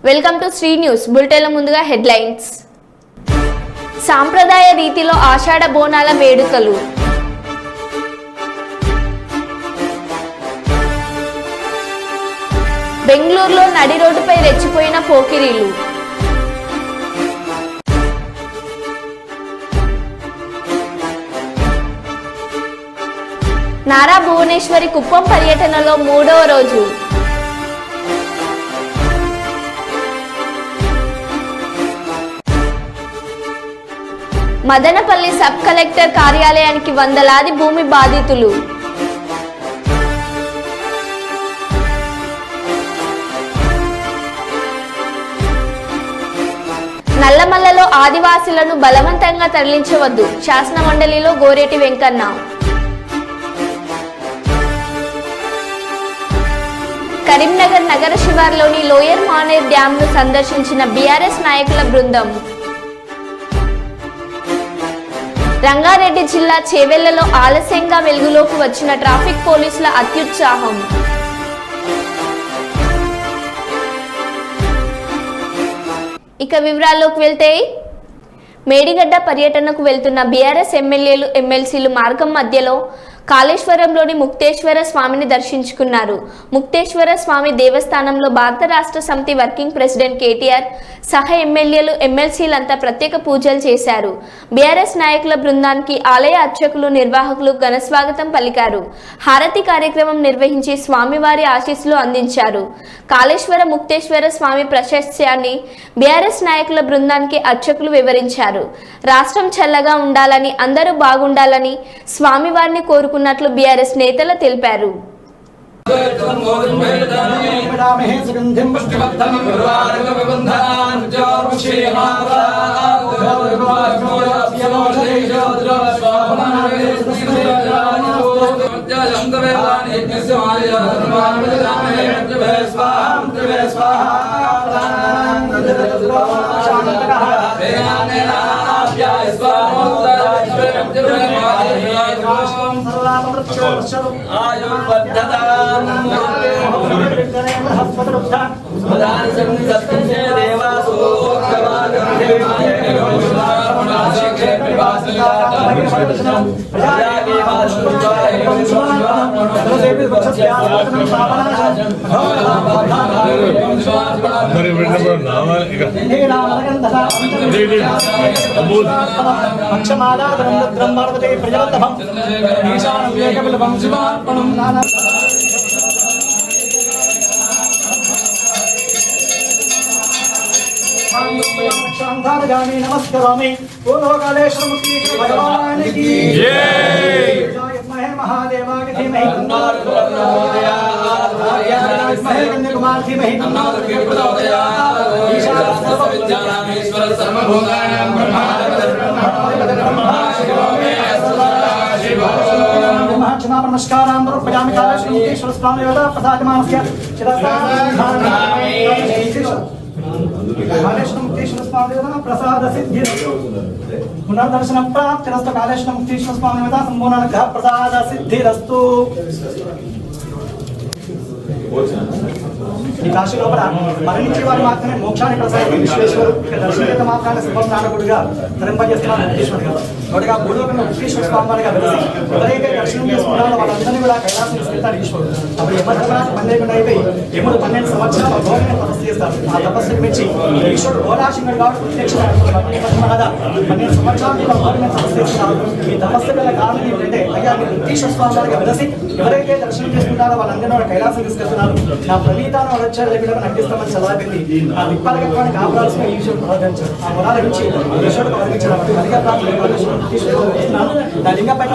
Welcome to Shri news బులెటిన్ల ముందుగా headlines. సాంప్రదాయ రీతిలో ఆషాఢ బోనాల వేడుకలు. బెంగళూరులో నడి రోడ్డుపై రెచ్చిపోయిన పోకిరీలు. నారా భువనేశ్వరి కుప్పం పర్యటనలో 3వ రోజు. మదనపల్లి సబ్ కలెక్టర్ కార్యాలయానికి వందలాది భూమి బాధితులు. నల్లమల్లలో ఆదివాసీలను బలవంతంగా తరలించవద్దు, శాసన మండలిలో గోరేటి వెంకన్న. కరీంనగర్ నగర శివార్లోని లోయర్ మానేర్ డ్యాంను సందర్శించిన బీఆర్ఎస్ నాయకుల బృందం. రంగారెడ్డి జిల్లా చేవెళ్లలో ఆలస్యంగా వెలుగులోకి వచ్చిన ట్రాఫిక్ పోలీసుల అత్యుత్సాహం. ఇక వివరాల్లోకి వెళ్తే, మేడిగడ్డ పర్యటనకు వెళ్తున్న బీఆర్ఎస్ ఎమ్మెల్యేలు ఎమ్మెల్సీలు మార్గం మధ్యలో కాళేశ్వరంలోని ముక్తేశ్వర స్వామిని దర్శించుకున్నారు. ముక్తేశ్వర స్వామి దేవస్థానంలో భారత రాష్ట్ర సమితి వర్కింగ్ ప్రెసిడెంట్ కేటీఆర్ సహా ఎమ్మెల్యేలు ఎమ్మెల్సీలంతా ప్రత్యేక పూజలు చేశారు. బీఆర్ఎస్ నాయకుల బృందానికి ఆలయ అర్చకులు నిర్వాహకులు ఘనస్వాగతం పలికారు. హారతి కార్యక్రమం నిర్వహించి స్వామివారి ఆశీస్సులు అందించారు. కాళేశ్వర ముక్తేశ్వర స్వామి ప్రశస్త్యాన్ని బీఆర్ఎస్ నాయకుల బృందానికి అర్చకులు వివరించారు. రాష్ట్రం చల్లగా ఉండాలని, అందరూ బాగుండాలని స్వామివారిని కోరుకున్నట్లు బీఆర్ఎస్ నేతలు తెలిపారు. नमस्करोमि बोलो कालेश्वर मुक्तेश्वर भगवान की जय। महादेवा के धीमहि कन्याकुमार धीमहि नमस्कारां प्रजामि कालेश्वर मुक्तेश्वर स्वामी प्रसादमानस्य कालेश्वर मुक्तेश्वर स्वामी प्रसाद सिद्धि पुनर्दर्शन प्राप्तिरस्तु कालेश्वर मुक्तेश्वर स्वामी संपूर्ण प्रसाद सिद्धिरस्तु। ఈ కాశీ లోపల మరణించే వారి మాత్రమే మోక్షాన్ని ప్రసాదించే విశ్వేశ్వరు దర్శనీయత మాత్రాన్ని శుభస్నానకుడిగా ధరింపజేస్తున్నారు ముక్తేశ్వరుడు గారు. ఒకటిగా భూలోకంలో ముక్తేశ్వర స్వామి వారిగా వెలిసి ఎవరైతే దర్శనం చేసుకున్నారో వాళ్ళందరినీ కూడా కైలాసం తీసుకెళ్తారు ఈశ్వరుడు. అప్పుడు యమధర్మరాజు పన్నెండు అయిపోయి యముడు 12 సంవత్సరాలు ఘోరమైన తపస్సు చేస్తారు. ఆ తపస్సుకు మెచ్చి ఈశ్వరుడు ఘోరాశంగా కాబట్టి ప్రత్యక్షమైన 12 సంవత్సరాలు ఘోరమైన తపస్సు చేస్తున్నారు. ఈ తపస్సు గల కారణం ఏంటంటే అయ్యా మీరు ముక్తేశ్వర స్వామి వారిగా వెలిసి ఎవరైతే దర్శనం చేసుకుంటారో వాళ్ళందరినీ కూడా కైలాసం తీసుకెళ్తున్నారు. నా ప్రణీతాను నటిస్తామని సలహా పెట్టి ఆ విప్పాలకి కాపాడాల్సిన ఈశ్వరుడు ప్రార్థించారు. ఆ మొరాల నుంచి ఈశ్వరుడు వర్ణించడం నా లింగ పైన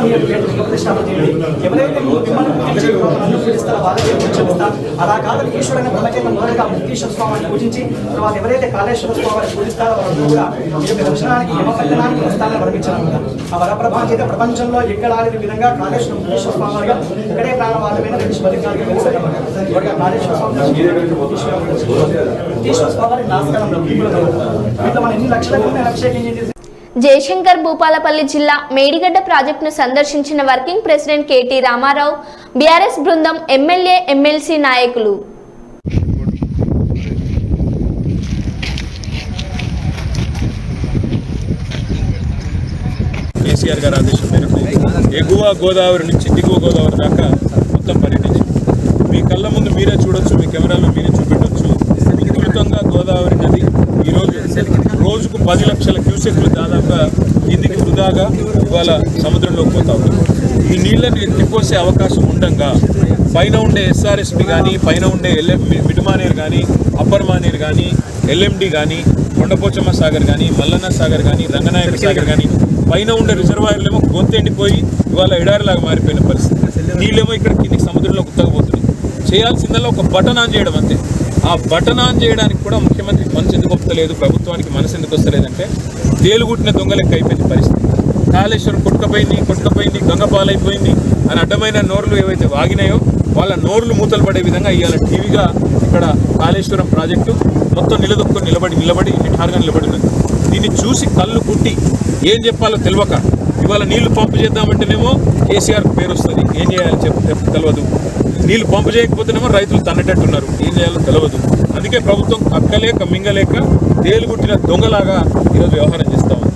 ఎవరైతే మిమ్మల్ని పూజిస్తారో వాళ్ళకి పూజిస్తారు. అలా కాదని ఈశ్వరుని బ్రహ్మకేంద్ర మొదలుగా ముక్తేశ్వర స్వామిని పూజించి తర్వాత ఎవరైతే కాళేశ్వర స్వామిని పూజిస్తారో వాళ్ళందరూ కూడా ఈ యొక్క దర్శనానికి యమపట్టణానికి వస్తానని వర్ణించారు. ఆ వరప్రభా చేత ప్రపంచంలో ఎక్కడ ఆడిన విధంగా కాళేశ్వర ముక్తేశ్వర స్వామి వారిగా ఇక్కడే ప్రాణవాదమైన కాళేశ్వర స్వామి జయశంకర్ భూపాలపల్లి జిల్లా మేడిగడ్డ ప్రాజెక్టును సందర్శించిన working president KT Rama Rao, BRS బృందం, ఎమ్మెల్యే ఎమ్మెల్సీ నాయకులు. కేసీఆర్ గారి ఆదేశం మేరకు ఎగువ గోదావరి నుంచి దిగువ గోదావరి దాకా మొత్తం పర్యటించాం. మీ కళ్ళ ముందు మీరే చూడొచ్చు, మీ కెమెరాలో మీరే చూపెట్టవచ్చు. విస్తృతంగా గోదావరి నది ఈరోజు రోజుకు 10 లక్షల క్యూసెక్లు దాదాపుగా కిందికి వృధాగా ఇవాళ సముద్రంలోకి పోతా ఉంది. ఈ నీళ్లను ఎత్తిపోసే అవకాశం ఉండగా పైన ఉండే ఎస్ఆర్ఎస్పి కానీ, పైన ఉండే మిడ్మానేర్ కానీ, అప్పర్ మానేర్ కానీ, ఎల్ఎండి కానీ, కొండపోచమ్మ సాగర్ కానీ, మల్లన్న సాగర్ కానీ, రంగనాయక సాగర్ కానీ పైన ఉండే రిజర్వాయర్లేమో గొంతెండిపోయి ఇవాళ ఎడారిలాగా మారిపోయిన పరిస్థితి. నీళ్ళేమో ఇక్కడ కిందికి సముద్రంలో గుత్తకపోతుంది. చేయాల్సిందల్లా ఒక బటన్ ఆన్ చేయడం అంతే. ఆ బటన్ ఆన్ చేయడానికి కూడా ముఖ్యమంత్రికి మనసు ఎందుకు వస్తలేదు, ప్రభుత్వానికి మనసు ఎందుకు వస్తలేదంటే తేలుగుట్టిన దొంగలెక్క అయిపోయింది పరిస్థితి. కాళేశ్వరం కొట్టుకపోయింది, గంగపాలైపోయింది అని అడ్డమైన నోర్లు ఏవైతే వాగినాయో వాళ్ళ నోర్లు మూతలు పడే విధంగా ఇవాళ టీవీగా ఇక్కడ కాళేశ్వరం ప్రాజెక్టు మొత్తం నిలదొక్కుని నిలబడి నిఠారుగా నిలబడినది. దీన్ని చూసి కళ్ళు కుట్టి ఏం చెప్పాలో తెలియక ఇవాళ నీళ్లు పంపు చేద్దామంటేనేమో కేసీఆర్ పేరు వస్తుంది, ఏం చేయాలో తెలియదు. నీళ్లు పంపు చేయకపోతేనేమో రైతులు తన్నట్టున్నారు, ఏం చేయాలో తెలియదు. అందుకే ప్రభుత్వం కక్కలేక మింగలేక తేలుగుట్టిన దొంగలాగా ఈరోజు వ్యవహారం చేస్తా ఉంది.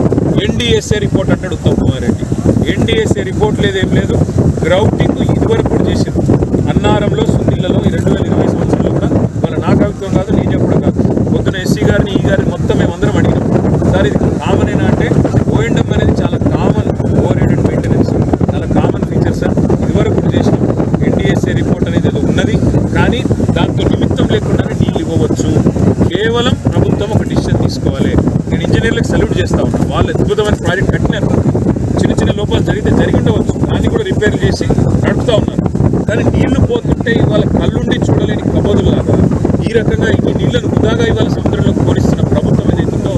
ఎన్డీఎస్ఏ రిపోర్ట్ అంటాడు ఉత్తమ్ కుమార్ రెడ్డి. ఎన్డీఎస్ఏ రిపోర్ట్ లేదేం లేదు. గ్రౌటింగ్ ఇదివరకు కూడా చేసింది. అన్నారంలో, సుందిళ్లలో 2020 సంవత్సరంలో కూడా వాళ్ళ నా కవిత్వం కాదు, నేను చెప్పడం కాదు. పొద్దున ఎస్సీ గారిని, ఈ గారిని మొత్తం మేమందరం అడిగినాం. సార్ ఇది కామన్ అయినా అంటే ఓఎండం అనేది చాలా కామన్, ఓవర్ హెడ్ మెయింటెనెన్స్ చాలా కామన్ ఫీచర్ సార్. ఇదివరకు కూడా చేసినాం. ఎన్డీఎస్ఏ రిపోర్ట్ అనేది ఏదో ఉన్నది, కానీ దాంతో నిమిత్తం లేకుండానే నీళ్ళు ఇవ్వవచ్చు. కేవలం ప్రభుత్వం ఒక డిసిషన్ తీసుకోవాలి. నేను ఇంజనీర్లకు సల్యూట్ చేస్తా ఉన్నాను. వాళ్ళు అద్భుతమైన ప్రాజెక్ట్ కట్టినారు. చిన్న లోపాలు జరిగి ఉండవచ్చు, దాన్ని కూడా రిపేర్ చేసి నడుపుతూ ఉన్నారు. కానీ నీళ్లు పోతుంటే ఇవాళ కళ్ళుండి చూడలేని కబోదులాగా ఈ రకంగా ఈ నీళ్లను వృధాగా ఇవాళ సముద్రంలో పోనిస్తున్న ప్రభుత్వం ఏదైతుందో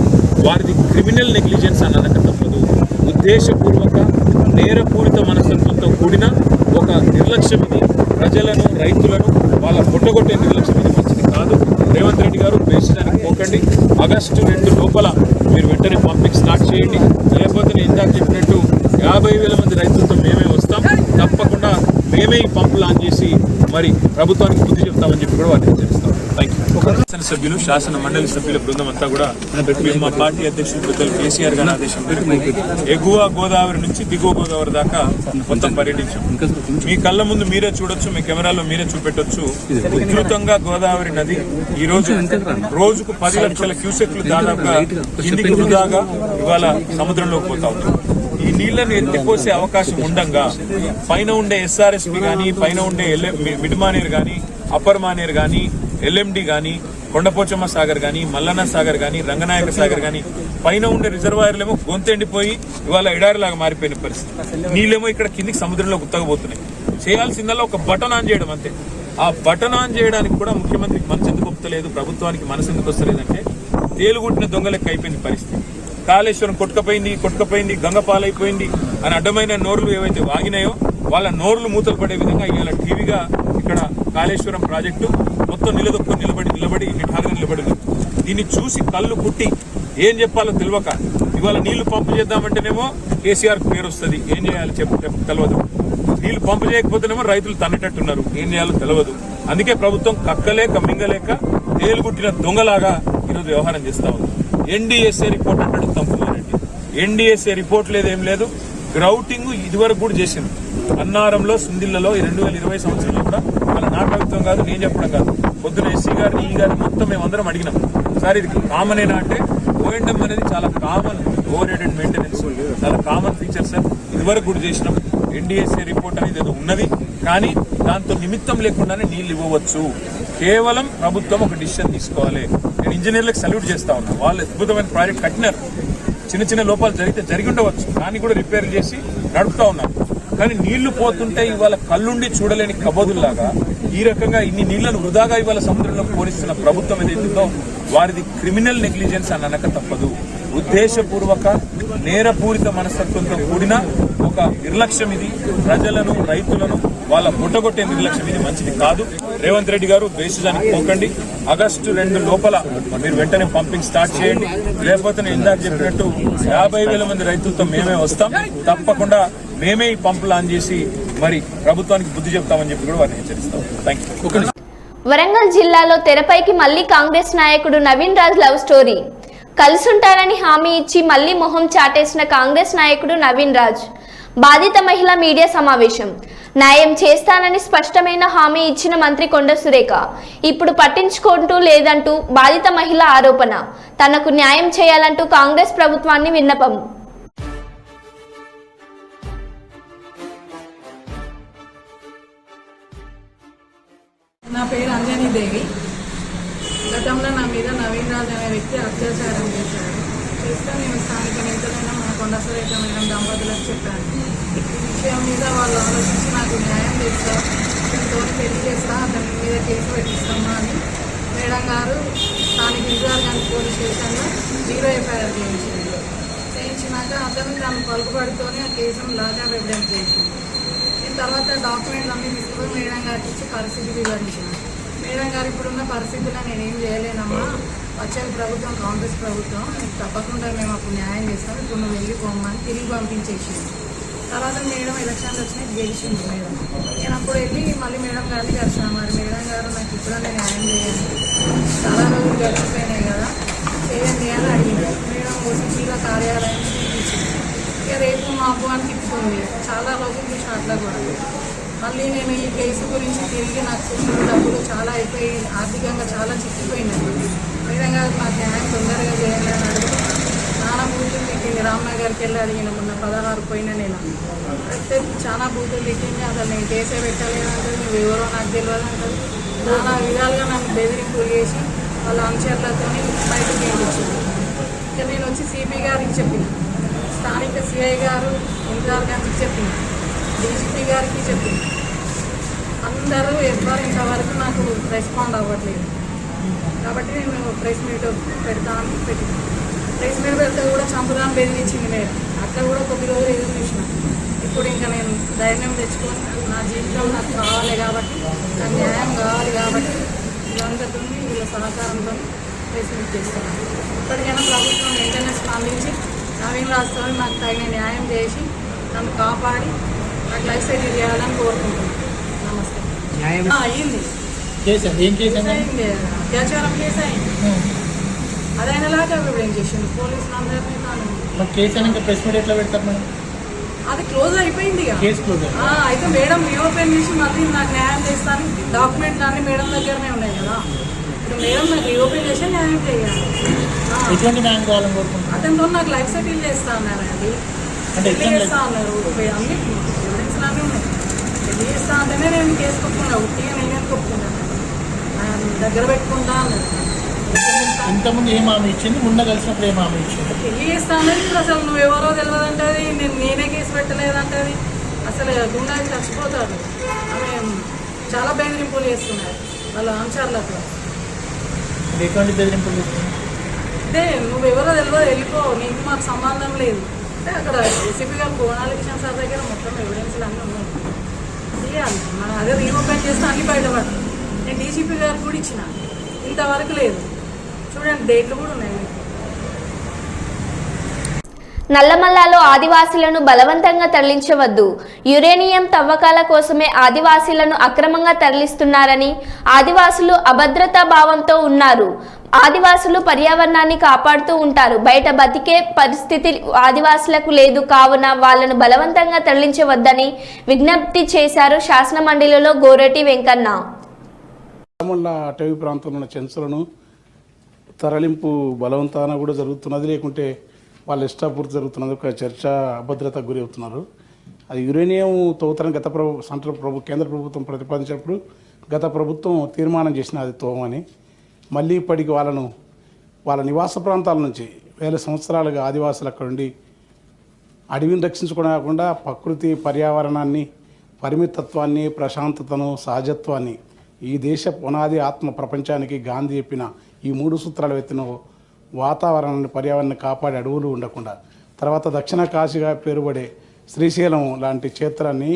వారిది క్రిమినల్ నెగ్లిజెన్స్ అని అనక తప్పదు. ఉద్దేశపూర్వక నేరపూరిత మనస్తత్వంతో కూడిన ఒక నిర్లక్ష్యం ఇది. ప్రజలను, రైతులను వాళ్ళ పొట్టగొట్టే నిర్లక్ష్యం ఇది మంచిది కాదు. రేవంత్ రెడ్డి గారు వేసడానికి పోకండి. ఆగస్టు 2 లోపల మీరు వెంటనే పంపింగ్ స్టార్ట్ చేయండి. లేకపోతే నేను ఇందాక చెప్పినట్టు 50,000 మంది రైతులతో మేమే వస్తాం. తప్పకుండా మేమే ఈ పంపులు ఆన్ చేసి మరి ప్రభుత్వానికి బుద్ధి చెప్తామని చెప్పి కూడా వారిని హెచ్చరిస్తాం. Thank you. శాసనసభ్యులు, శాసన మండలి సభ్యుల బృందం అంతా కూడా మేము మా పార్టీ అధ్యక్షులు పెద్దలు కేసీఆర్ గారి ఆదేశం మేరకు ఎగువ గోదావరి నుంచి దిగువ గోదావరి దాకా మొత్తం పర్యటించాం. మీ కళ్ళ ముందు మీరే చూడొచ్చు, మీ కెమెరాలో మీరే చూపెట్టొచ్చు. విస్తృతంగా గోదావరి నది ఈ రోజుకు 10 లక్షల క్యూసెక్లు దాదాపుగా కిందికి వృధాగా ఇవాళ సముద్రంలోకి పోతా ఉంది. ఈ నీళ్లను ఎత్తిపోసే అవకాశం ఉండగా పైన ఉండే ఎస్ఆర్ఎస్పి కానీ, పైన ఉండే మిడ్మానేర్ కానీ, అప్పర్ మానేర్ కానీ, ఎల్ఎండి కానీ, కొండపోచమ్మ సాగర్ కానీ, మల్లన్న సాగర్ కానీ, రంగనాయక సాగర్ కానీ పైన ఉండే రిజర్వాయర్లేమో గొంతెండిపోయి ఇవాళ ఎడారిలాగా మారిపోయిన పరిస్థితి. నీళ్ళేమో ఇక్కడ కిందికి సముద్రంలో గుత్తకపోతున్నాయి. చేయాల్సిందల్లా ఒక బటన్ ఆన్ చేయడం అంతే. ఆ బటన్ ఆన్ చేయడానికి కూడా ముఖ్యమంత్రికి మనసు ఎందుకు వస్తలేదు, ప్రభుత్వానికి మనసు ఎందుకు వస్తలేదంటే తేలుగుట్టిన దొంగలెక్క అయిపోయింది పరిస్థితి. కాళేశ్వరం కొట్టుకపోయింది, గంగపాలైపోయింది అని అడ్డమైన నోర్లు ఏవైతే వాగినాయో వాళ్ళ నోర్లు మూతలు పడే విధంగా ఇవాళ టీవీగా ఇక్కడ కాళేశ్వరం ప్రాజెక్టు మొత్తం నిలదొక్కుని నిలబడి నిఠారుగా నిలబడింది. దీన్ని చూసి కళ్ళు కుట్టి ఏం చెప్పాలో తెలియక ఇవాళ నీళ్లు పంపు చేద్దామంటేనేమో కేసీఆర్ పేరు వస్తుంది, ఏం చేయాలో తెలియదు. నీళ్లు పంపు చేయకపోతేనేమో రైతులు తన్నట్టున్నారు, ఏం చేయాలో తెలియదు. అందుకే ప్రభుత్వం కక్కలేక మింగలేక తేలుగుట్టిన దొంగలాగా ఈరోజు వ్యవహారం చేస్తా ఉంది. ఎన్డీఎస్ఏ రిపోర్ట్ అంటాడు ఉత్తమ్ కుమార్ రెడ్డి. ఎన్డీఎస్ఏ రిపోర్ట్ లేదేం లేదు. గ్రౌటింగ్ ఇదివరకు కూడా చేసింది. అన్నారంలో, సుందిళ్లలో 2020 సంవత్సరంలో కూడా వాళ్ళ నా కవిత్వం కాదు, నేను చెప్పడం కాదు. పొద్దున ఎస్సీ గారిని, ఈ గారిని మొత్తం మేమందరం అడిగినాం. సార్ ఇది కామన్ అయినా అంటే ఓఎండం అనేది చాలా కామన్, ఓవర్ హెడ్ మెయింటెనెన్స్ చాలా కామన్ ఫీచర్ సార్. ఇదివరకు కూడా చేసినాం. ఎన్డీఎస్ఏ రిపోర్ట్ అనేది ఏదో ఉన్నది, కానీ దాంతో నిమిత్తం లేకుండానే నీళ్ళు ఇవ్వవచ్చు. కేవలం ప్రభుత్వం ఒక డిసిషన్ తీసుకోవాలి. నేను ఇంజనీర్లకు సల్యూట్ చేస్తా ఉన్నా. వాళ్ళు అద్భుతమైన ప్రాజెక్ట్ కట్టినారు. చిన్న లోపాలు జరిగి ఉండవచ్చు, దాన్ని కూడా రిపేర్ చేసి నడుపుతా ఉన్నారు. కానీ నీళ్లు పోతుంటే ఇవాళ కళ్ళుండి చూడలేని కబోదుల్లాగా ఈ రకంగా ఇన్ని నీళ్లను వృధాగా ఇవాళ సముద్రంలోకి పోనిస్తున్న ప్రభుత్వం ఏదైతుందో వారిది క్రిమినల్ నెగ్లిజెన్స్ అని అనక తప్పదు. ఉద్దేశపూర్వక నేరపూరిత మనస్తత్వంతో కూడిన ఒక నిర్లక్ష్యం ఇది. ప్రజలను, రైతులను వాళ్ళ ముట్టగొట్టే నిర్లక్ష్యం ఇది మంచిది కాదు. రేవంత్ రెడ్డి గారు దేశానికి పోకండి. ఆగస్టు 2 లోపల మీరు వెంటనే పంపింగ్ స్టార్ట్ చేయండి. లేకపోతే నేను ఇందాక చెప్పినట్టు 50,000 మంది రైతులతో మేమే వస్తాం. తప్పకుండా మేమే ఈ పంపులు ఆన్ చేసి మరి ప్రభుత్వానికి బుద్ధి చెప్తామని చెప్పి కూడా వారిని హెచ్చరిస్తాం. Thank you. వరంగల్ జిల్లాలో తెరపైకి మళ్లీ కాంగ్రెస్ నాయకుడు నవీన్ రాజ్ లవ్ స్టోరీ. కలిసుంటారని హామీ ఇచ్చి మళ్లీ మొహం చాటేసిన కాంగ్రెస్ నాయకుడు నవీన్ రాజ్. బాధిత మహిళ మీడియా సమావేశం. న్యాయం చేస్తానని స్పష్టమైన హామీ ఇచ్చిన మంత్రి కొండ సురేఖ ఇప్పుడు పట్టించుకుంటూ లేదంటూ బాధిత మహిళ ఆరోపణ. తనకు న్యాయం చేయాలంటూ కాంగ్రెస్ ప్రభుత్వాన్ని విన్నపం. నా పేరు అంజనీ దేవి. గతంలో నా మీద నవీన్ రాజ్ అనే వ్యక్తి అత్యాచారం చేశాడు. చేస్తే నేను స్థానిక నేతలైన మన కొండ సురేఖ మేడం దంపతులకు చెప్పాను. ఈ విషయం మీద వాళ్ళు ఆలోచించి నాకు న్యాయం చేస్తా, అతనితో పెళ్లి చేస్తా, అతని మీద కేసు పెట్టిస్తామా అని మేడం గారు స్థానిక ఇంజార్గంజ్ పోలీస్ స్టేషన్లో 0 ఎఫ్ఐఆర్ చేయించినాక అతను తన పలుకుబడితోనే ఆ కేసును లాకప్ ఎవిడెన్స్ చేసింది. నేను తర్వాత డాక్యుమెంట్లు అన్నీ తీసుకుని మేడం గారికి ఇచ్చి పరిస్థితి వివరించిన. మేడం గారు ఇప్పుడున్న పరిస్థితుల్లో నేనేం చేయలేనమ్మా, వచ్చే ప్రభుత్వం కాంగ్రెస్ ప్రభుత్వం, తప్పకుండా మేము అప్పుడు న్యాయం చేస్తాం, ఇప్పుడు నువ్వు వెళ్ళిపోమ్మని తిరిగి పంపించేసింది. తర్వాత మేడం ఎలక్షన్లు వచ్చినాయి, గెలిచింది మేడం. నేను అప్పుడు వెళ్ళి మళ్ళీ మేడం గారిని కలిసాను. మరి మేడం గారు నాకు ఇప్పుడన్నా న్యాయం చేయండి, చాలా రోజులు గడిచిపోయినాయి కదా, చేయండి అని అడిగింది. మేడం ఓసీసీల కార్యాలయం చూపించింది. ఇక రేపు మాపు అని తిప్పుకుంది. చాలా రోజులు చూసిన అట్లా కూడా. మళ్ళీ నేను ఈ కేసు గురించి తిరిగి నాకు చూసిన డబ్బులు చాలా అయిపోయి ఆర్థికంగా చాలా చిక్కిపోయినాయి. మేడం గారు నాకు న్యాయం తొందరగా చేయాలి అని అడిగి చాలా బూతులు తిట్టింది. రామ్నగర్కి వెళ్ళి అడిగిన మొన్న 16 పోయిన నెల అయితే చాలా బూతులు తిట్టింది. అసలు నేను కేసే పెట్టలేదు అంటే నువ్వు ఎవరో నాకు తెలియదు అంటారు. చాలా విధాలుగా నన్ను బెదిరింపులు చేసి వాళ్ళ అనుచరులతో బయటకు పంపించింది. ఇక నేను వచ్చి సిపి గారికి చెప్పిన, స్థానిక సిఐ గారు ఇంజార్గంజ్కి చెప్పింది, డీజీపీ గారికి చెప్పింది. అందరూ ఎవ్వరు ఇంతవరకు నాకు రెస్పాండ్ అవ్వట్లేదు. కాబట్టి నేను ప్రెస్ మీట్ పెడతాను పెట్టిన. ప్రెస్ మీట్ పెడితే కూడా చంపుదాన్ని బెదిరించింది మేడం. అక్కడ కూడా కొద్ది రోజులు ఎదురు చూసిన. ఇప్పుడు ఇంకా నేను ధైర్యం తెచ్చుకొని నా జీవితం నాకు కావాలి కాబట్టి, నాకు న్యాయం కావాలి కాబట్టి వీళ్ళందరితో వీళ్ళ సహకారంతో ప్రెస్ మీట్ చేస్తున్నాను. ఇప్పటికైనా ప్రభుత్వం వెంటనే స్పందించి నవీన్ రాజ్తో నాకు తగిన న్యాయం చేసి నన్ను కాపాడి నాకు లైఫ్ సెటిల్ చేయాలని కోరుకుంటున్నాను. నమస్తే. అయ్యింది, అయింది, అత్యాచారం కేసు అయింది. అదైనలాగా ఎవిడెన్స్ చేసింది పోలీసులు అందరినీ. అది క్లోజ్ అయిపోయింది. అయితే మేడం రీఓపెన్ చేసి మళ్ళీ నాకు న్యాయం చేస్తాను. డాక్యుమెంట్లు అన్ని మేడం దగ్గరనే ఉన్నాయి కదా. ఇప్పుడు మేడం నాకు రీఓపెన్ చేసి న్యాయం చేయాలి. అతనితో నాకు లైఫ్ సెటిల్ చేస్తా అన్నారండి. పెళ్లి చేస్తా అన్నారు. అన్ని ఎవిడెన్స్ అన్నీ ఉన్నాయి. పెళ్లి చేస్తా అంటేనే నేను కేసు కొట్టుకున్నా. ఉట్టిగా నేను కొట్టుకున్నాను. దగ్గర పెట్టుకుంటా అన్నారు. ఇంతకుముందు ఏం హామీ ఇచ్చింది, ముందు కలిసినప్పుడు ఏం హామీ ఇచ్చింది? పెళ్లి చేస్తానని ఇప్పుడు అసలు నువ్వు ఎవరో తెలియదంటది, నేనే కేసు పెట్టలేదంటది. అసలు గుండాకి చచ్చిపోతాడు. ఆమె చాలా బెదిరింపులు చేస్తున్నారు వాళ్ళ అనుచరులకు. ఎటువంటి బెదిరింపులు చేస్తున్నారు? అదే నువ్వు ఎవరో తెలియదు, వెళ్ళిపో, నీకు మాకు సంబంధం లేదు అంటే అక్కడ ఏసీపీ గారు కోనాలికిషన్ సార్ దగ్గర మొత్తం ఎవిడెన్స్లు అన్నీ ఉన్నాయి. చేయాలి మనం. అదే రీఓపెన్ చేస్తే అన్నీ బయటపడతాయి. నేను డీజీపీ గారు కూడా ఇచ్చిన, ఇంతవరకు లేదు. చూడండి డేట్లు కూడా ఉన్నాయి. నల్లమల్లాలో ఆదివాసీలను బలవంతంగా తరలించవద్దు. యురేనియం తవ్వకాల కోసమే ఆదివాసీలను అక్రమంగా తరలిస్తున్నారని, ఆదివాసులు అభద్రతా భావంతో ఉన్నారు. ఆదివాసులు పర్యావరణాన్ని కాపాడుతూ ఉంటారు. బయట బతికే పరిస్థితి ఆదివాసులకు లేదు. కావున వాళ్లను బలవంతంగా తరలించవద్దని విజ్ఞప్తి చేశారు శాసన మండలిలో గోరెటి వెంకన్న. అటవీ ప్రాంతంలో ఉన్న చెంచులను తరలింపు బలవంతాన కూడా జరుగుతున్నది, లేకుంటే వాళ్ళ ఇష్టాపూర్తి జరుగుతున్నది. ఒక చర్చ అభద్రతకు గురి అవుతున్నారు. అది యురేనియం తవ్వుతారని కేంద్ర ప్రభుత్వం ప్రతిపాదించినప్పుడు గత ప్రభుత్వం తీర్మానం చేసిన అది తోమని. మళ్ళీ ఇప్పటికి వాళ్ళ నివాస ప్రాంతాల నుంచి వేల సంవత్సరాలుగా ఆదివాసులు అక్కడ ఉండి అడవిని రక్షించుకోవడం కాకుండా ప్రకృతి పర్యావరణాన్ని, పరిమితత్వాన్ని, ప్రశాంతతను, సహజత్వాన్ని, ఈ దేశ పునాది ఆత్మ ప్రపంచానికి గాంధీ చెప్పిన ఈ 3 సూత్రాలు ఎత్తిన వాతావరణాన్ని, పర్యావరణాన్ని కాపాడే అడవులు ఉండకుండా, తర్వాత దక్షిణ కాశీగా పేరుపడే శ్రీశైలం లాంటి క్షేత్రాన్ని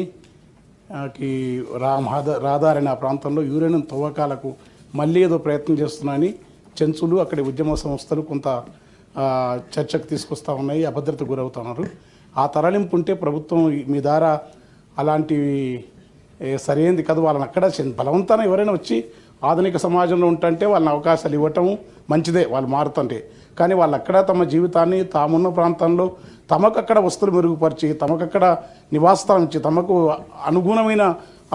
రాదారిన ఆ ప్రాంతంలో యురేనియం తవ్వకాలకు మళ్ళీ ఏదో ప్రయత్నం చేస్తున్నాయని చెంచులు, అక్కడి ఉద్యమ సంస్థలు కొంత చర్చకు తీసుకొస్తూ ఉన్నాయి. అభద్రతకు గురవుతున్నారు. ఆ తరలింపు ఉంటే ప్రభుత్వం మీ ద్వారా అలాంటివి సరైనది కాదు. వాళ్ళని అక్కడ బలవంతాన ఎవరైనా వచ్చి ఆధునిక సమాజంలో ఉంటుంటే వాళ్ళని అవకాశాలు ఇవ్వటం మంచిదే, వాళ్ళు మారుతుంటే. కానీ వాళ్ళు అక్కడ తమ జీవితాన్ని తామున్న ప్రాంతంలో తమకక్కడ వస్తువులు మెరుగుపరిచి, తమకక్కడ నివాసస్థలం ఇచ్చి, తమకు అనుగుణమైన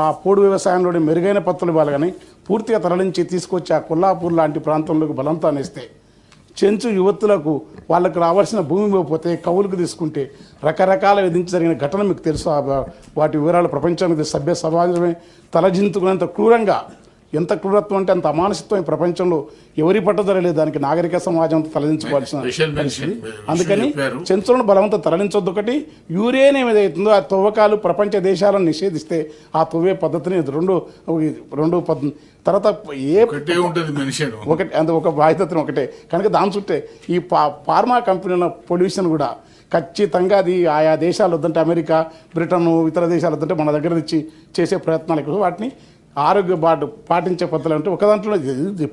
ఆ పోడు వ్యవసాయంలోని మెరుగైన పత్తులు ఇవ్వాలి. కానీ పూర్తిగా తరలించి తీసుకొచ్చి ఆ కొల్లాపూర్ లాంటి ప్రాంతంలోకి బలంతాన్ని ఇస్తే చెంచు యువతులకు వాళ్ళకు రావాల్సిన భూమి ఇవ్వకపోతే కవులకు తీసుకుంటే రకరకాల విధించి జరిగిన ఘటన మీకు తెలుసు. వాటి వివరాలు ప్రపంచానికి సభ్య సమాజమే తలజింతుకునేంత క్రూరంగా, ఎంత క్రూరత్వం అంటే అంత అమానసిత్వం ఈ ప్రపంచంలో ఎవరి పట్టుదలలేదు. దానికి నాగరిక సమాజంతో తరలించుకోవాల్సిన పరిస్థితి. అందుకని చెంచులను బలవంతం తరలించొద్దు. ఒకటి, యురేనియం ఏదైతుందో ఆ తవ్వకాలు ప్రపంచ దేశాలను నిషేధిస్తే ఆ తవ్వే పద్ధతిని రెండు తర్వాత ఒకటి అంత ఒక బాధ్యతను ఒకటే కనుక దాని చుట్టే ఈ ఫార్మా కంపెనీల పొల్యూషన్ కూడా ఖచ్చితంగా అది ఆయా దేశాలు వద్దంటే అమెరికా, బ్రిటన్, ఇతర దేశాలు వద్దంటే మన దగ్గర నుంచి చేసే ప్రయత్నాలకు వాటిని ఆరోగ్య పాటించే పద్ధతులు అంటే ఒక దాంట్లో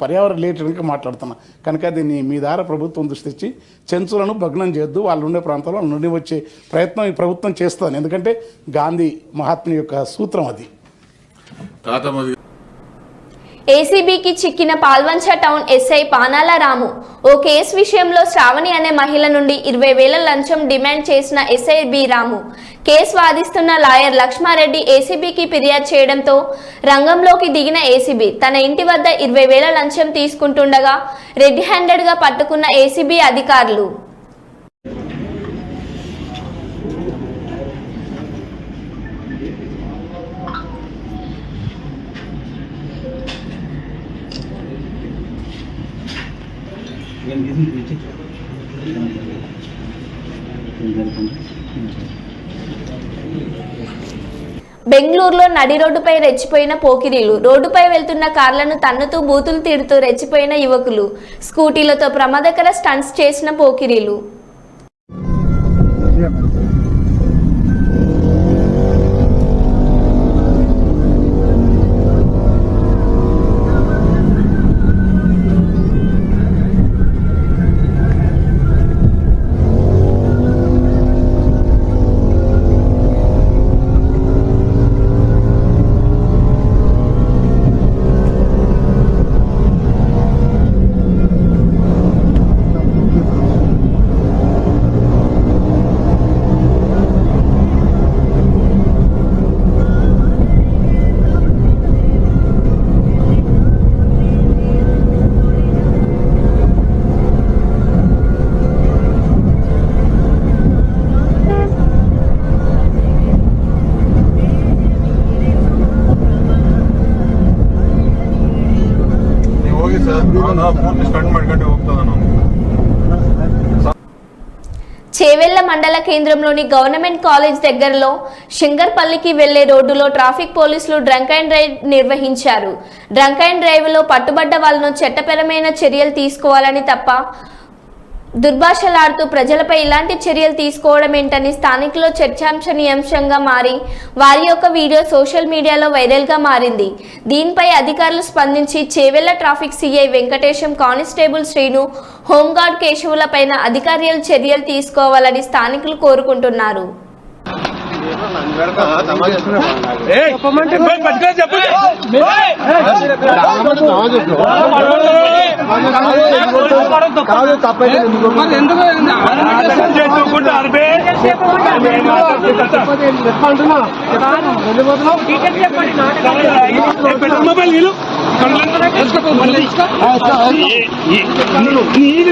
పర్యావరణ రిలేటెడ్గా మాట్లాడుతున్నా. కనుక దీన్ని మీ ద్వారా ప్రభుత్వం దృష్టి ఇచ్చి చెంచులను భగ్నం చేయొద్దు. వాళ్ళు ఉండే ప్రాంతంలో నుండి వచ్చే ప్రయత్నం ఈ ప్రభుత్వం చేస్తుంది. ఎందుకంటే గాంధీ మహాత్ముని యొక్క సూత్రం అది. ఏసీబీకి చిక్కిన పాల్వంచ టౌన్ ఎస్ఐ పానాల రాము. ఓ కేసు విషయంలో శ్రావణి అనే మహిళ నుండి 20,000 లంచం డిమాండ్ చేసిన ఎస్ఐ బి రాము. కేసు వాదిస్తున్న లాయర్ లక్ష్మారెడ్డి ఏసీబీకి ఫిర్యాదు చేయడంతో రంగంలోకి దిగిన ఏసీబీ తన ఇంటి వద్ద 20,000 లంచం తీసుకుంటుండగా రెడ్ హ్యాండెడ్గా పట్టుకున్న ఏసీబీ అధికారులు. బెంగళూరులో నడి రోడ్డుపై రెచ్చిపోయిన పోకిరీలు. రోడ్డుపై వెళ్తున్న కార్లను తన్నుతూ బూతులు తిడుతూ రెచ్చిపోయిన యువకులు. స్కూటీలతో ప్రమాదకర స్టంట్స్ చేసిన పోకిరీలు. చేవెళ్ల మండల కేంద్రంలోని గవర్నమెంట్ కాలేజ్ దగ్గరలో శంకర్పల్లికి వెళ్లే రోడ్డులో ట్రాఫిక్ పోలీసులు డ్రంక్ అండ్ డ్రైవ్ నిర్వహించారు. డ్రంక్ అండ్ డ్రైవ్ లో పట్టుబడ్డ వాళ్లను చట్టపరమైన చర్యలు తీసుకోవాలని తప్ప దుర్భాషలాడుతూ ప్రజలపై ఇలాంటి చర్యలు తీసుకోవడం ఏంటని స్థానికులు చర్చాంశనీయాంశంగా మారి వారి యొక్క వీడియో సోషల్ మీడియాలో వైరల్ గా మారింది. దీనిపై అధికారులు స్పందించి Chevella traffic CI Venkatesham, constable Srinu, home guard కేశవులపైన అధికారులు చర్యలు తీసుకోవాలని స్థానికులు కోరుకుంటున్నారు.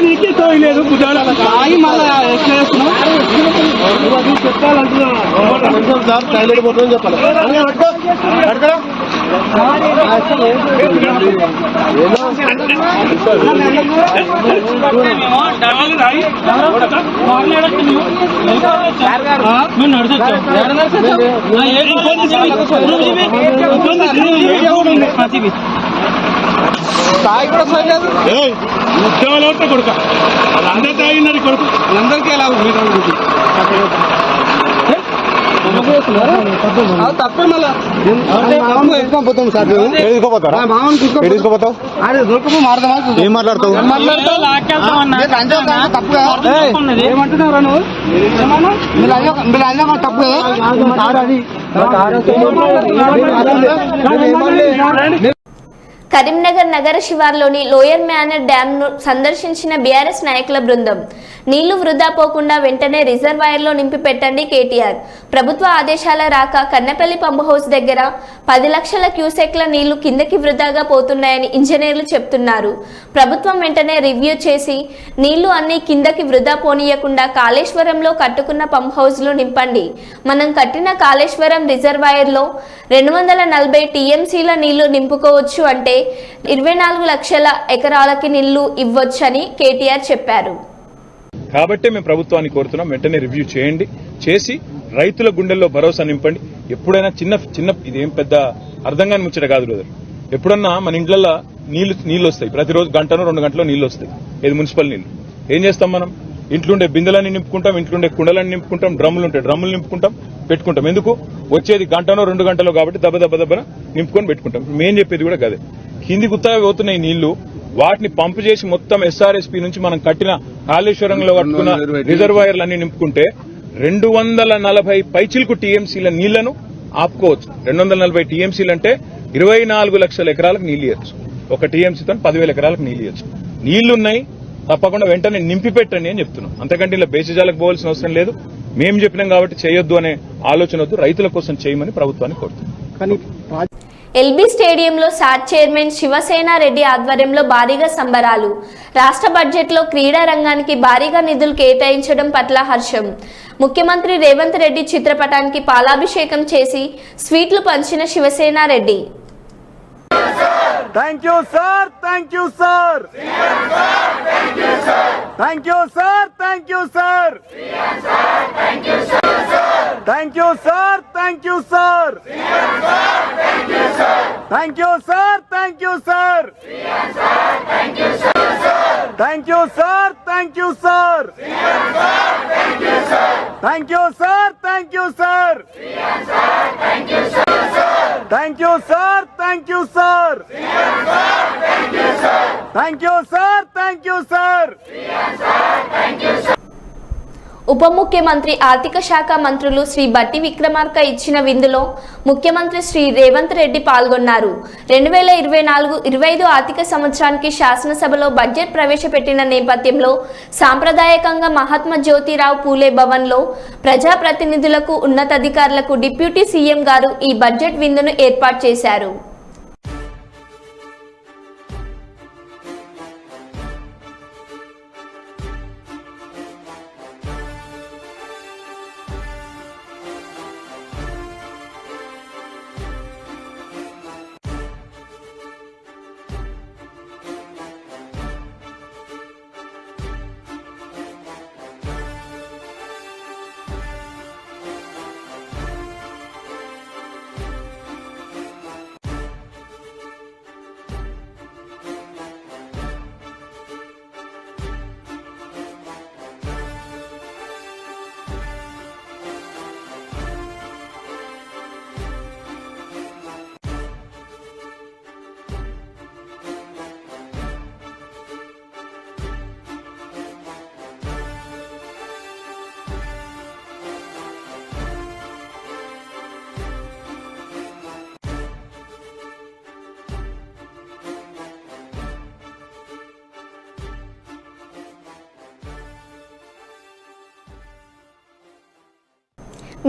నీకే తోయలేదు సార్ టైలెట్ పోతుందని చెప్పాలి. ఉద్యోగాలు కొడుక అందరూ తాగినారు కొడుకు అందరికీ ఎలా తప్పే మళ్ళీ పోతాం సార్. తీసుకోపోతావు అదే దొరకపో మారదామా? ఏం మాట్లాడతావు? ఏమంటున్నారా నువ్వు? తప్పు కరీంనగర్ నగర శివార్లోని లోయర్ మేనర్ డ్యాంను సందర్శించిన బీఆర్ఎస్ నాయకుల బృందం. నీళ్లు వృధా పోకుండా వెంటనే రిజర్వాయర్లో నింపి పెట్టండి కేటీఆర్. ప్రభుత్వ ఆదేశాల రాక కన్నపల్లి పంప్ హౌస్ దగ్గర 10 లక్షల క్యూసెక్ల నీళ్లు కిందకి వృధాగా పోతున్నాయని ఇంజనీర్లు చెప్తున్నారు. ప్రభుత్వం వెంటనే రివ్యూ చేసి నీళ్లు అన్ని కిందకి వృధా పోనీయకుండా కాళేశ్వరంలో కట్టుకున్న పంప్ హౌస్లో నింపండి. మనం కట్టిన కాళేశ్వరం రిజర్వాయర్లో 240 టీఎంసీల నీళ్లు నింపుకోవచ్చు అంటే 24 లక్షల ఎకరాలకి నీళ్లు ఇవ్వొచ్చని కేటీఆర్ చెప్పారు. కాబట్టి మేము ప్రభుత్వాన్ని కోరుతున్నాం, వెంటనే రివ్యూ చేయండి, చేసి రైతుల గుండెల్లో భరోసా నింపండి. ఎప్పుడైనా చిన్న ఇదేం పెద్ద అర్థం కాని ముచ్చట కాదు బ్రదర్. ఎప్పుడన్నా మన ఇంట్లల్లో నీళ్లు వస్తాయి, ప్రతిరోజు గంటనో 2 గంటలో నీళ్లు వస్తాయి. ఇది మున్సిపల్ నీళ్లు. ఏం చేస్తాం మనం? ఇంట్లుండే బిందెలన్నీ నింపుకుంటాం, ఇంట్లుండే కుండలన్నీ నింపుకుంటాం, డ్రమ్ములు ఉంటాయి డ్రమ్ములు నింపుకుంటాం, పెట్టుకుంటాం. ఎందుకు? వచ్చేది గంటనో 2 గంటలో కాబట్టి దెబ్బన నింపుకొని పెట్టుకుంటాం. మేము చెప్పేది కూడా కదే. కింది గుత్తగా పోతున్నాయి నీళ్లు, వాటిని పంపు చేసి మొత్తం ఎస్ఆర్ఎస్పీ నుంచి మనం కట్టిన కాళేశ్వరంలో కట్టుకున్న రిజర్వాయర్లన్నీ నింపుకుంటే 240 పైచిలకు టీఎంసీల నీళ్లను ఆపుకోవచ్చు. 240 టీఎంసీలు అంటే 24 లక్షల ఎకరాలకు నీళ్లు ఇవ్వచ్చు. ఒక టీఎంసీతో 10,000 ఎకరాలకు నీళ్లు ఇవ్వచ్చు. నీళ్లున్నాయి, తప్పకుండా వెంటనే నింపి పెట్టండి అని చెప్తున్నాం. అంతకంటే ఇలా బేసిజాలకు పోవాల్సిన అవసరం లేదు. మేము చెప్పినాం కాబట్టి చేయొద్దు అనే ఆలోచన వద్దు, రైతుల కోసం చేయమని ప్రభుత్వాన్ని కోరుతున్నాం. ఎల్బీ స్టేడియంలో సాట్ చైర్మన్ శివసేన రెడ్డి ఆధ్వర్యంలో భారీగా సంబరాలు. రాష్ట్ర బడ్జెట్లో క్రీడా రంగానికి భారీగా నిధులు కేటాయించడం పట్ల హర్షం. ముఖ్యమంత్రి రేవంత్ రెడ్డి చిత్రపటానికి పాలాభిషేకం చేసి స్వీట్లు పంచిన Shiv Sena Reddy. Thank you, sir. Thank you, sir. Thank you, sir. Thank you, sir. Thank you, sir. Thank you, sir. Thank you, sir. Thank you, sir. Thank you, sir. Thank you, sir. Thank you, sir. Thank you, sir. Thank you, sir. Thank you, sir. Thank you, sir. Thank you, sir. Thank you, sir. Thank you, sir. ఉప ముఖ్యమంత్రి ఆర్థిక శాఖ మంత్రులు శ్రీ బట్టి విక్రమార్క ఇచ్చిన విందులో ముఖ్యమంత్రి శ్రీ రేవంత్ రెడ్డి పాల్గొన్నారు. 2024-25 ఆర్థిక సంవత్సరానికి శాసనసభలో బడ్జెట్ ప్రవేశపెట్టిన నేపథ్యంలో సాంప్రదాయకంగా మహాత్మా జ్యోతిరావు పూలే భవన్లో ప్రజాప్రతినిధులకు, ఉన్నతాధికారులకు డిప్యూటీ సీఎం గారు ఈ బడ్జెట్ విందును ఏర్పాటు చేశారు.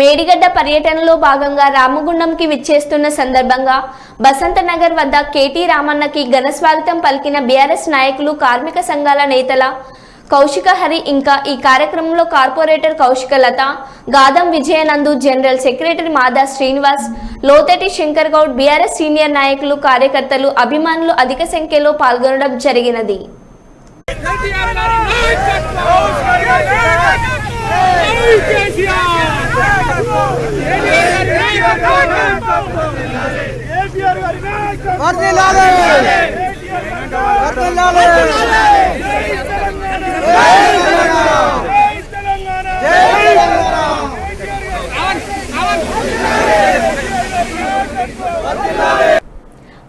మేడిగడ్డ పర్యటనలో భాగంగా రామగుండంకి విచ్చేస్తున్న సందర్భంగా బసంత నగర్ వద్ద కేటీ రామన్నకి ఘన స్వాగతం పలికిన బీఆర్ఎస్ నాయకులు, కార్మిక సంఘాల నేతల కౌశిక హరి, ఇంకా ఈ కార్యక్రమంలో కార్పొరేటర్ కౌశిక లత, గాదం విజయనందు, జనరల్ సెక్రటరీ మాదా శ్రీనివాస్, లోతటి శంకర్ గౌడ్, బీఆర్ఎస్ సీనియర్ నాయకులు, కార్యకర్తలు, అభిమానులు అధిక సంఖ్యలో పాల్గొనడం జరిగినది.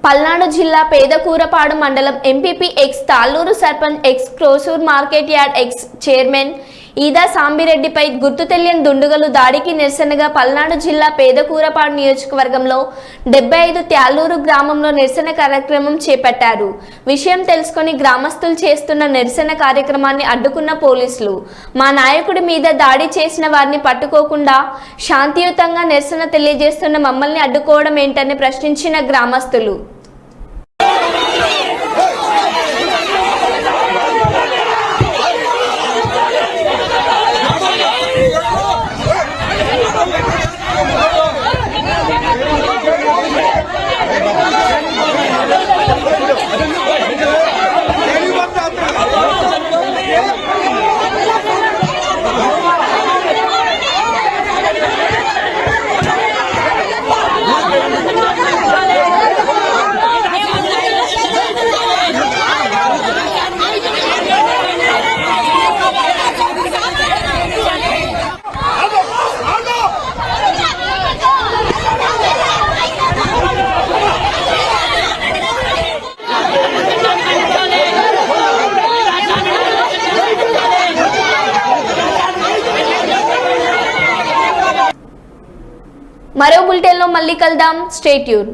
పల్నాడు జిల్లా పేదకూరపాడు మండలం MPP ex Talluru sarpanch ex Krosur market yard ex chairman Eda సాంబిరెడ్డిపై గుర్తు తెలియని దుండుగలు దాడికి నిరసనగా పల్నాడు జిల్లా పేదకూరపాడు నియోజకవర్గంలో 75 త్యాలూరు గ్రామంలో నిరసన కార్యక్రమం చేపట్టారు. విషయం తెలుసుకుని గ్రామస్తులు చేస్తున్న నిరసన కార్యక్రమాన్ని అడ్డుకున్న పోలీసులు మా నాయకుడి మీద దాడి చేసిన వారిని పట్టుకోకుండా శాంతియుతంగా నిరసన తెలియజేస్తున్న మమ్మల్ని అడ్డుకోవడం ఏంటని ప్రశ్నించిన గ్రామస్తులు మరో బులెటిన్లో మళ్ళీ కలుద్దాం. Stay tune.